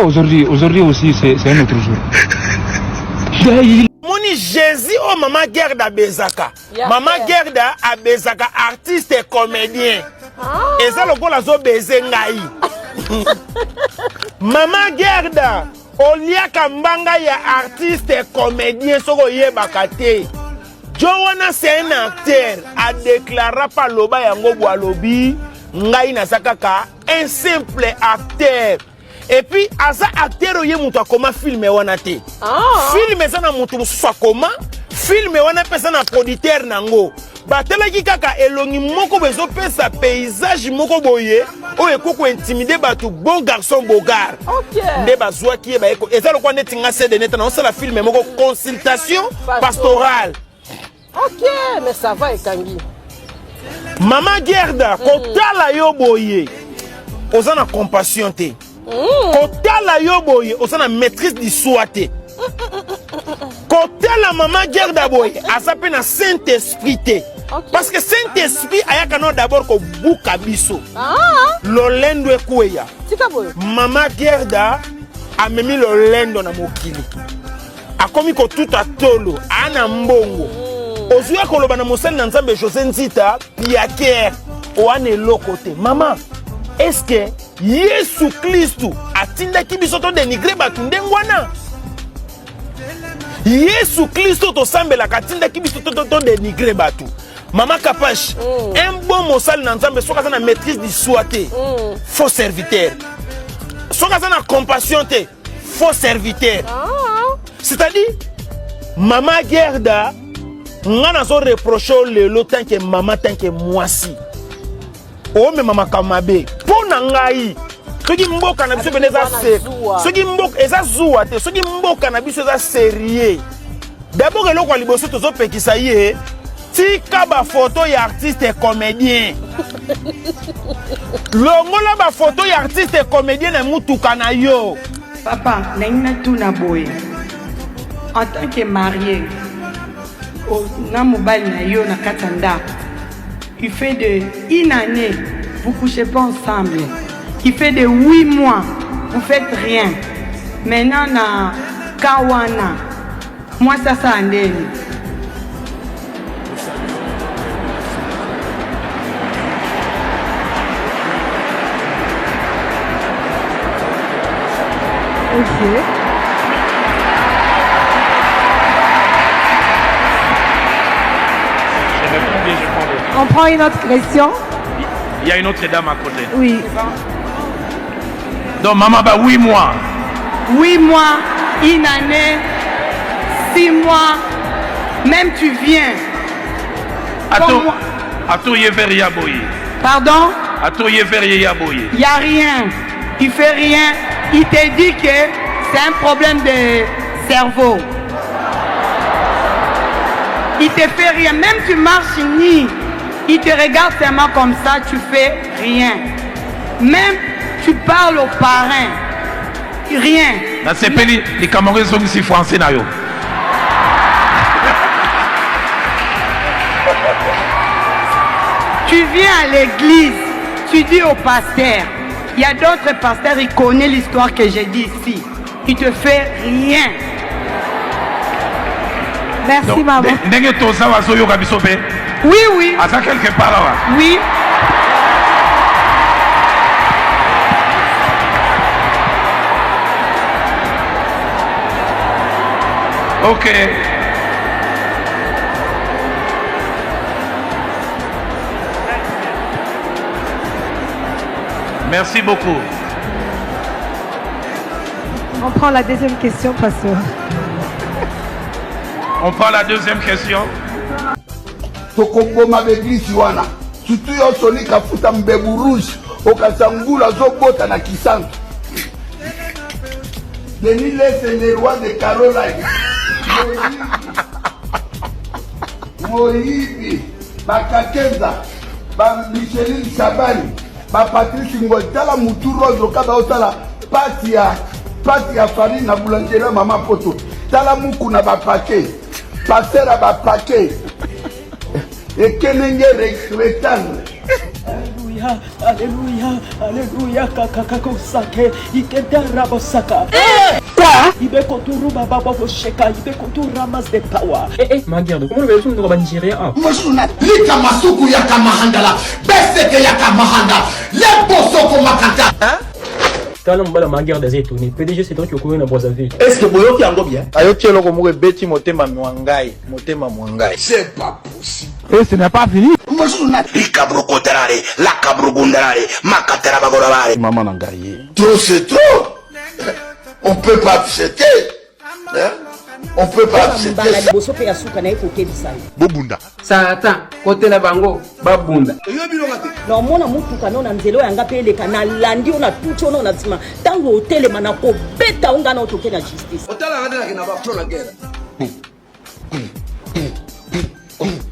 Aujourd'hui aussi, c'est un autre jour. Moni Jésus, oh maman Gerda Bezaka. Maman Gerda a Bezaka, artiste et comédien. Et ça, le gars, la zo Bezengaï. Maman Gerda, Olia Kambanga, ya artiste et comédien, soko yebakate. Jowana, c'est un acteur, a déclaré par Loba Yango Boalobi, Ngaï Nasakaka, un simple acteur. Et puis, asa acteur yé moutou comment filmer wanate. Filmer ça na moutou soit comment, filmer wana pesa na producteur nango. Batela ki kaka elongi moko bezo pesa paysage moko boye, o ekoko intimider batu bon garçon bogar. OK. Nde bazwa ki e ba eko. Eza lokwa neti nga sede neta na sala filmer moko consultation pastorale. OK, mais ça va ekangi. Maman Gerda, kotala yo boye. Ozana compassion te. Kotala yo boye, osana maîtrise du soité. Kotala maman Gerda boye, asape na Saint-Esprit te. Parce que Saint-Esprit ayaka no d'abord ko buka biso. Lolendo ekweya. Maman Gerda a memi lolendo na mokili. Akomi ko tout atolo, ana mbongo. Ozuya koloba na mosali na Nzambe José Nzita, piaker o ane lokote. Maman, est-ce que Yesu Christu atinda ki biso to dénigrer batu ndengwana? Yesu Christu to sambela katinda ki biso to dénigrer batu. Maman Kapache, un bon mosali na Nzambe soka za na maîtrise du soité, faux serviteur. Soka za na compassion te, faux serviteur. C'est-à-dire Maman Gerda ngana zo reprocher le tant que maman tant que mwasi. Oh mais maman Kamabe, pona ngai. Soki mboka na biso beneza se. Soki mboka eza zuwa te, soki mboka na biso eza sérieux. D'abord eloko liboso tozo pekisa ye, tika ba photo ya artiste et comédien. Longola ba photo ya artiste et comédien na mutuka na yo. Papa, na tuna boy. En tant que marié, na mobile na yo na katanda. Il fait de une année, vous couchez pas ensemble. Il fait de 8 mois, vous faites rien. Maintenant, na Kawana, moi ça andeni. Ok. On prend une autre question. Il y a une autre dame à côté. Oui. Donc, maman, bah 8 mois. 8 mois, une année, 6 mois, même tu viens. Ato Yeveria Yaboye. Pardon? Ato Yeveria Yaboye. Il n'y a rien. Il fait rien. Il te dit que c'est un problème de cerveau. Il te fait rien. Même tu marches ni. Il te regarde seulement comme ça, tu fais rien. Même tu parles aux parrains. Rien. Dans ces pays, les Camerounais sont ici français. Tu viens à l'église, tu dis au pasteur. Il y a d'autres pasteurs, ils connaissent l'histoire que j'ai dit ici. Il te fait rien. Merci, maman. Oui, oui. À ça quelque part là. Oui. Ok. Merci beaucoup. On prend la deuxième question, pasteur. On prend la deuxième question. Tokoboma l'église wana. Surtout yo soni kafuta mbebu rouge. Okasangula zobota na kisantu. Denis c'est le roi de Caroline. Moïbi, Bakakenza, Micheline Sabani, Patrice Ngotala, Mouturo, Zokaba Otala, Patia Farine, na boulangerie Maman Poto, Tala Moukou na bapake, Passer à bapake, et Kenenge rectangle. Alléluia, Alléluia, Alléluia, kakakakosake, ikedarabosaka. Quoi? Ibe konturu baba bosheka, ibe konturu ramas de power. Maguerre, comment le version de Nigeria? Mosuna, lika masuku yaka mahandala, beseke yaka mahanda, lebosoko makanta. Hein? Tala mbala Maguerre des étonnés. PDG c'est toi qui ouvre une Brazzaville. Est-ce que Boyoki en bien? Ayoki loko mo beti motema mwangai, motema mwangai. C'est pas possible. Et ce n'est pas fini. Mosuna, lika brokoterare, la kabrugundarare, makatera bagorare. Maman Nangaye. Trop c'est trop. On peut pas accepter. Hein? On peut pas accepter ça. Bobunda. Satan, côté la bango, babunda. Non, mon amour, tout canon, Anzelo, et Angapé, les canals, Landi, on a tout, on a dit, tant que hôtel et manako, bêta, on gagne auto la justice.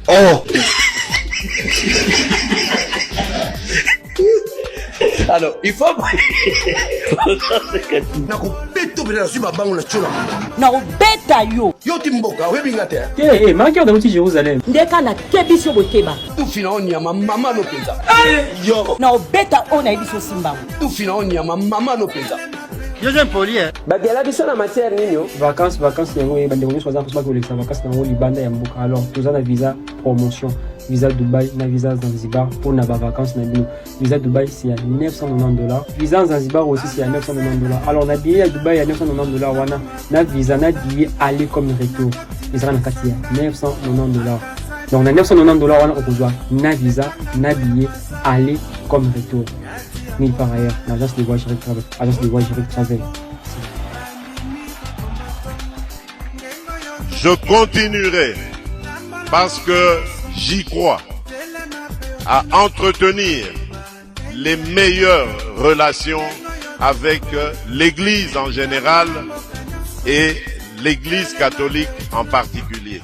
Oh. Alors, il faut... Non, bêta yo. Yo timboka, we bingate. Eh, Maguerre de Jérusalem. Ndeka na kebisio bokeba. Tu fina onya mama no penza. Yo. Non, bêta, on a dit so simba. Tu fina onya mama no penza. Deuxième poli, hein. Baguerre la en matière nino. Vacances, yango et bande soit pour que les vacances dans Libanda ya mboka. Alors, tous on a visa promotion, visa Dubaï, na visa Zanzibar pour na vacances na bino. Visa Dubaï c'est à $990. Visa Zanzibar aussi c'est à $990. Alors on a billet à Dubaï à $990 wana. Na visa na billet aller comme retour. Visa na katia $990. Donc on a $990 wana okozwa na visa, na billet aller comme retour. Ni par ailleurs, l'agence de voyage Travel. Je continuerai parce que j'y crois à entretenir les meilleures relations avec l'Église en général et l'Église catholique en particulier.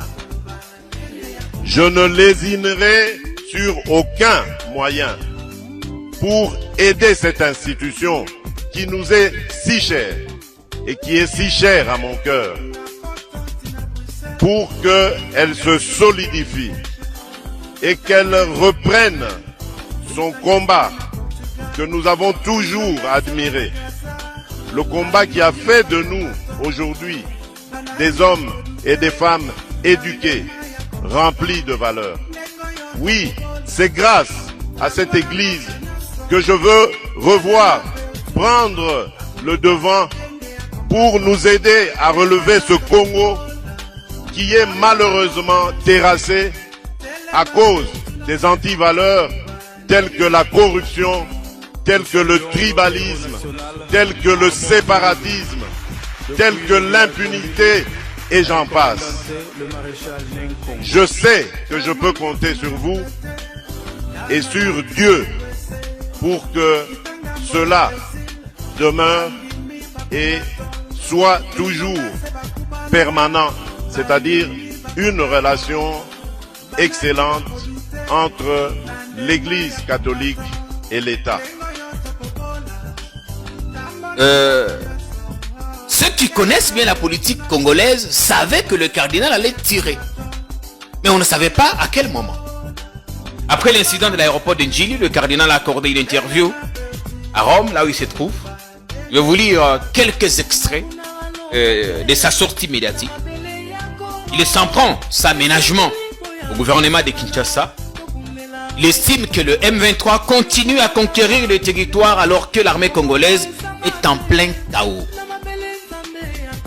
Je ne lésinerai sur aucun moyen pour aider cette institution qui nous est si chère et qui est si chère à mon cœur, pour qu'elle se solidifie et qu'elle reprenne son combat que nous avons toujours admiré, le combat qui a fait de nous aujourd'hui des hommes et des femmes éduqués, remplis de valeurs. Oui, c'est grâce à cette Église que je veux revoir, prendre le devant pour nous aider à relever ce Congo qui est malheureusement terrassé à cause des antivaleurs telles que la corruption, telles que le tribalisme, telles que le séparatisme, telles que l'impunité et j'en passe. Je sais que je peux compter sur vous et sur Dieu pour que cela demeure et soit toujours permanent, c'est-à-dire une relation excellente entre l'Église catholique et l'État. Ceux qui connaissent bien la politique congolaise savaient que le cardinal allait tirer. Mais on ne savait pas à quel moment. Après l'incident de l'aéroport de Njili, le cardinal a accordé une interview à Rome, là où il se trouve. Je vais vous lire quelques extraits de sa sortie médiatique. Il s'en prend sa ménagement au gouvernement de Kinshasa. Il estime que le M23 continue à conquérir le territoire alors que l'armée congolaise est en plein chaos.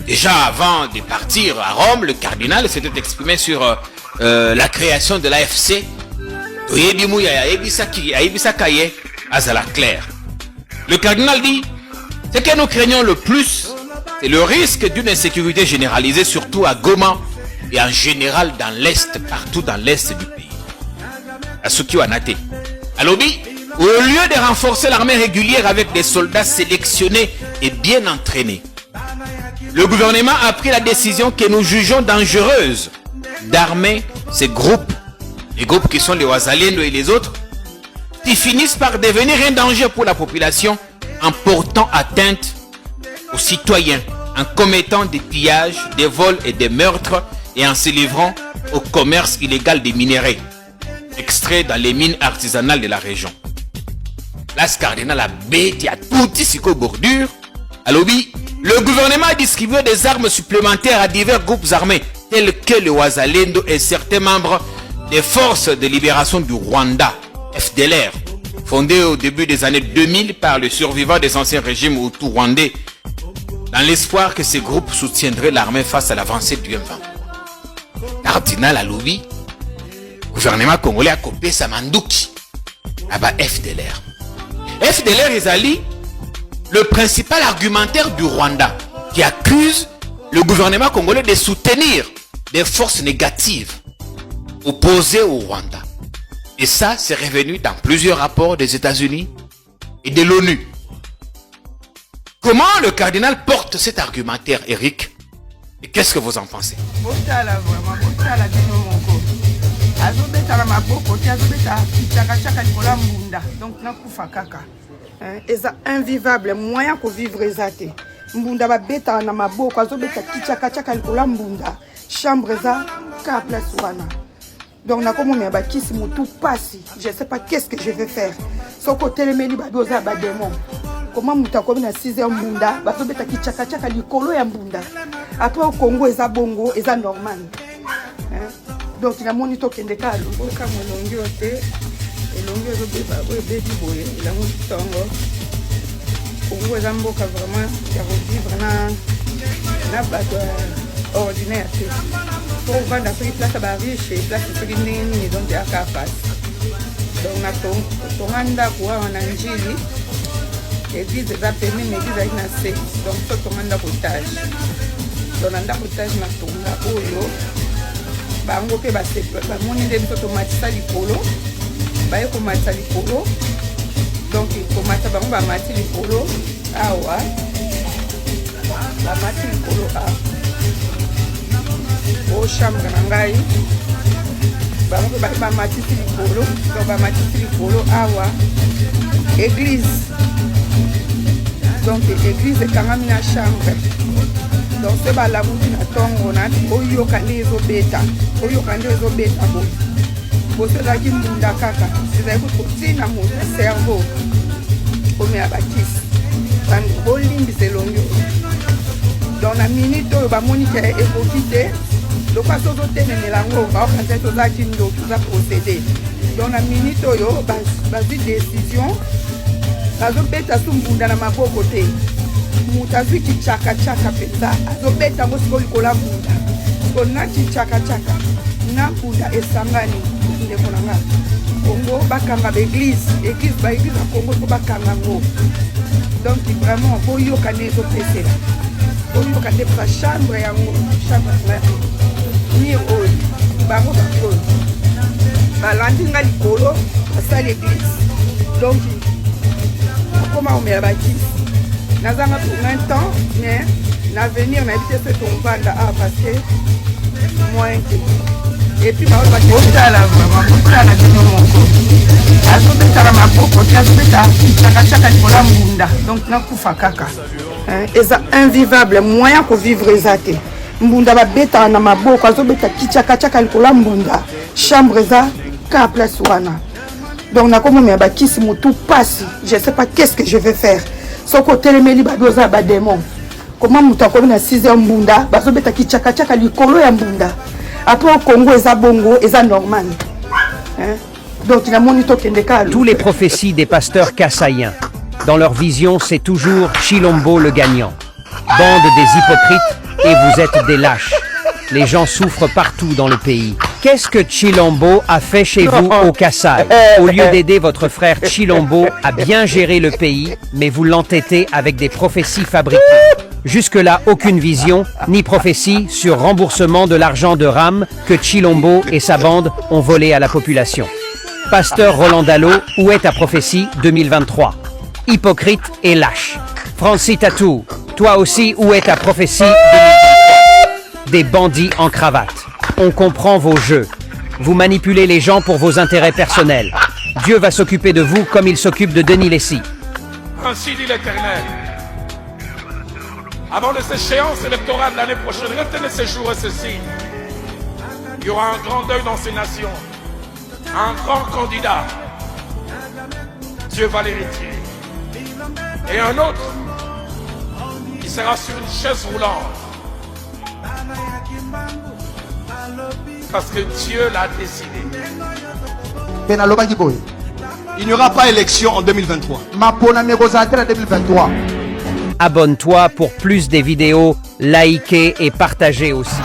Déjà avant de partir à Rome, le cardinal s'était exprimé sur la création de l'AFC. Le cardinal dit, ce que nous craignons le plus, c'est le risque d'une insécurité généralisée, surtout à Goma et en général dans l'Est, partout dans l'Est du pays. À ce qui a naté. À Lobi, au lieu de renforcer l'armée régulière avec des soldats sélectionnés et bien entraînés, le gouvernement a pris la décision que nous jugeons dangereuse d'armer ces groupes, les groupes qui sont les Wazalendo et les autres, qui finissent par devenir un danger pour la population en portant atteinte aux citoyens, en commettant des pillages, des vols et des meurtres et en se livrant au commerce illégal des minerais, extraits dans les mines artisanales de la région. Place Cardinal à Béti, à tout ici bordure. À lobby, le gouvernement a distribué des armes supplémentaires à divers groupes armés, tels que le Wazalendo et certains membres des forces de libération du Rwanda, FDLR, fondées au début des années 2000 par les survivants des anciens régimes hutus rwandais, dans l'espoir que ces groupes soutiendraient l'armée face à l'avancée du M23. Cardinal à lobby, le gouvernement congolais a copié sa mandouki à FDLR. FDLR Ezali, le principal argumentaire du Rwanda, qui accuse le gouvernement congolais de soutenir des forces négatives opposées au Rwanda. Et ça, c'est revenu dans plusieurs rapports des États-Unis et de l'ONU. Comment le cardinal porte cet argumentaire, Eric? Et qu'est-ce que vous en pensez? C'est invivable, moyen pour vivre ezate. Mbunda ba beta na maboko azobeta kichaka chaka likola mbunda. Chambre za ka place wana. Donc na komo me ba kisi mutu pasi. Je sais pas qu'est-ce que je vais faire. Soko telemeli ba doza ba démon. Comment muta komi na 6h mbunda ba zobeta kichaka chaka likolo ya mbunda. Après au Congo eza bongo eza normal. Donc na monito kende ka loboka molongi ote. Elongi ezobeba oyebebi boye elango ntongo Congo eza mboka vraiment ya kovivre na bato ordinaire te po ovanda soki place bariche place soki ndenge nini donc eyaka fasi donc na tonga ndako awa na njili église eza pemene église azali na se donc so tonga ndako etage donc na ndako etage na tonga oyo bango mpe bamoni nde biso tomatisa likolo baye komatisa likolo donc komata bango bamati likolo awa bamati likolo awa o chambre na ngai bango mpe baye bamatisi likolo donc bamatisi likolo awa église donc église ekangami na chambre donc se balamuki na ntongo na oyoka nde ezobeta boye boso ezalaki mbunda kaka ezali kotina moto cerveau komela bakisi bolimbisa elongi oyo donc na minute oyo bamoni ke ekoki te lokwa so ozotelemela yango baokanza tozalaki ndoki oza procédé donc na minute oyo bazwi décision bazobeta so mbunda na maboko te moto azwi kichakachaka mpenza azobeta yango sikoyo likola mbunda kona kichakachaka na mbunda esangani ndeko na nga Congo bakanga baeglise baeglise ya Congo po bakanga yango donc vraiment boyoka nde ezopesela boyoka nde pa chambre yango chambre ni oyo bango bakoyo balandi nga likolo basali église donc akoma omela bakisi nazanga pour un temps mais l'avenir nayebi te so tovanda a parce que moyen te et puis botala bino moko azobetala maboko te azobeta chakachaka likola mbunda donc nakufa kaka eza invivable moyen kovivre eza te mbunda babetala na maboko azobeta kichakachaka likola mbunda chambre eza ka place wana donc nakomomela bakisi motu pasi je sais pas qu'est-ce que je vais faire soko otelemeli badoza badémon comment moto akomi na 6h mbunda bazobeta kichakachaka likolo ya mbunda après au Congo eza bongo eza normal donc na monito kende ka tous les prophéties des pasteurs kassaïens dans leur vision c'est toujours Chilombo le gagnant bande des hypocrites et vous êtes des lâches les gens souffrent partout dans le pays. Qu'est-ce que Chilombo a fait chez vous au Kassai? Au lieu d'aider votre frère Chilombo à bien gérer le pays, mais vous l'entêtez avec des prophéties fabriquées. Jusque-là, aucune vision, ni prophétie sur remboursement de l'argent de RAM que Chilombo et sa bande ont volé à la population. Pasteur Roland Dallot, où est ta prophétie 2023? Hypocrite et lâche. Francis Tatou, toi aussi, où est ta prophétie 2023? Des bandits en cravate. On comprend vos jeux. Vous manipulez les gens pour vos intérêts personnels. Dieu va s'occuper de vous comme il s'occupe de Denis Lessie. Ainsi dit l'Éternel. Avant de cette échéance électorale de l'année prochaine, retenez ces jours et ceci. Il y aura un grand deuil dans ces nations. Un grand candidat Dieu va les retirer. Et un autre, il sera sur une chaise roulante. Parce que Dieu l'a décidé. Il n'y aura pas élection en 2023. Abonne-toi pour plus des vidéos, likez et partagez aussi.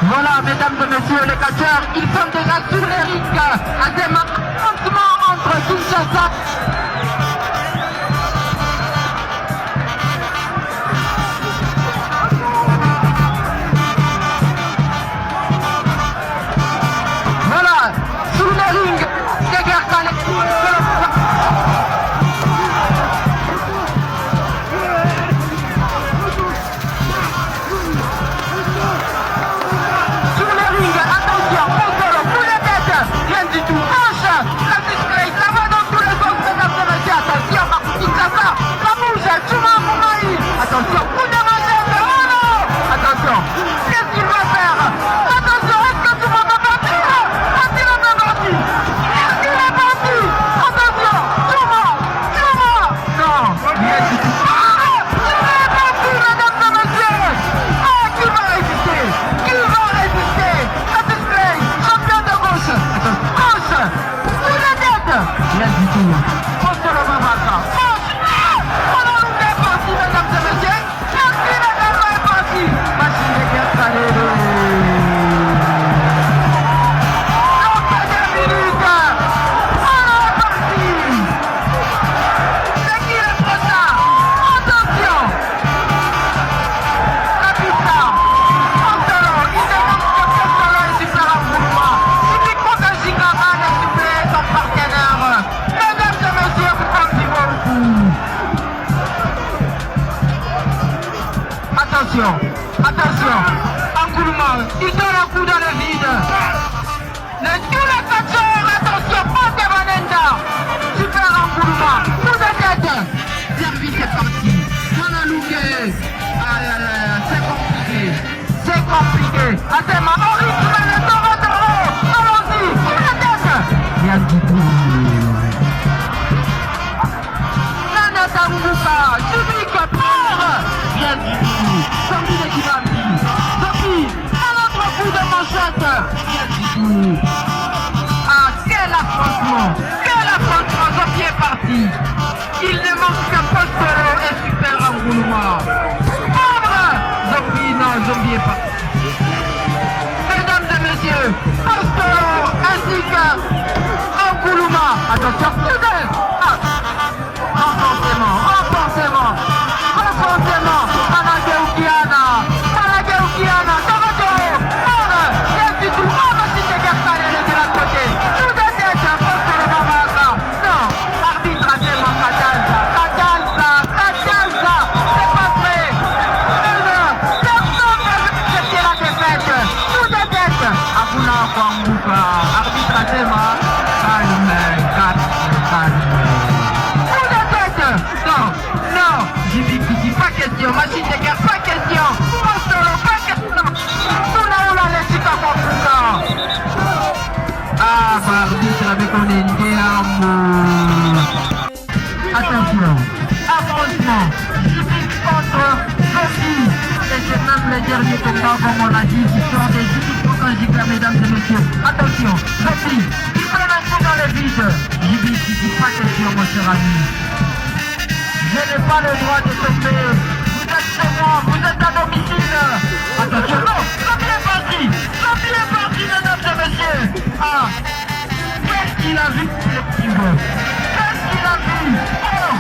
Voilà, mesdames et messieurs les catcheurs, ils sont déjà sur les rings à des affrontements entre Kinshasa. Voilà, sur les rings, des guerres attention, coup de manchette, oh non! Attention, qu'est-ce qu'il va faire? Attention, est-ce que tout le monde va partir? Est-ce qu'il est bien parti? Est-ce qu'il est parti? Attention, Chouma! Non, il est parti, mesdames et messieurs! Ah, qui va résister? Qui va résister? Attention, Clay, champion de gauche! Gauche! Sous la tête! Rien du tout. Poste le Mamaka. Mesdames et messieurs, merci d'avoir parti. Machine de guerre salée. Après 2 minutes, on est parti. C'est qui le prochain? Attention. Rapista, Pantalo, il demande que Pantalo est super en mouvement. Il dit qu'on a Gigara de suppléer son partenaire. Mesdames et messieurs, vous pensez beaucoup. Attention, attention, Angouluma, il donne un coup dans le vide. Tous les catcheurs, attention, Ponte Vanenda. Super Angouluma, coup de tête. Service est parti. Manalouke. C'est compliqué. C'est compliqué. Attends, on rythme le Toro. Allons-y, coup de tête. Rien du tout. Nana Tanguka, Subic, part. Rien du tout. Zombie de Kibambi. Zombie, un autre coup de manchette. Rien du tout. Ah, quel affrontement. Zombie est parti. Il ne manque que Postolo et Super Angouluma. Zombie, non, Zombie est parti. Mesdames et messieurs, Postolo ainsi que Angouluma. Attention, prudence. Renforcement. Panageukiana, Tomato, rien du tout, machine de guerre salée de la côté, tout de tête, Postolo Mamaka, non, arbitre à tellement Kajanza, c'est pas prêt, personne ne veut accepter la défaite, tout de tête, Akuna Kwambuka, arbitre à tellement, calme, tout de tête, non, Jimmy Kiki, pas question, machine de guerre, pas question, Postolo, pas question, Tunaula les Chicago Puka. Ah, arbitre avec un amour. Attention, affrontement, Jimmy contre Zombie. Et c'est même le dernier combat, comme on l'a dit, qui sont des Jimmy contre giclée, mesdames et messieurs. Attention, Sophie, il fait un coup dans le vide. Jibi, tu dis pas question, mon cher ami. Je n'ai pas le droit de tomber. Vous êtes chez moi, vous êtes à domicile. Attention, non, Sophie est parti. Sophie est parti, mesdames et messieurs. Ah, qu'est-ce qu'il a vu, ce petit peu? Qu'est-ce qu'il a vu? Oh,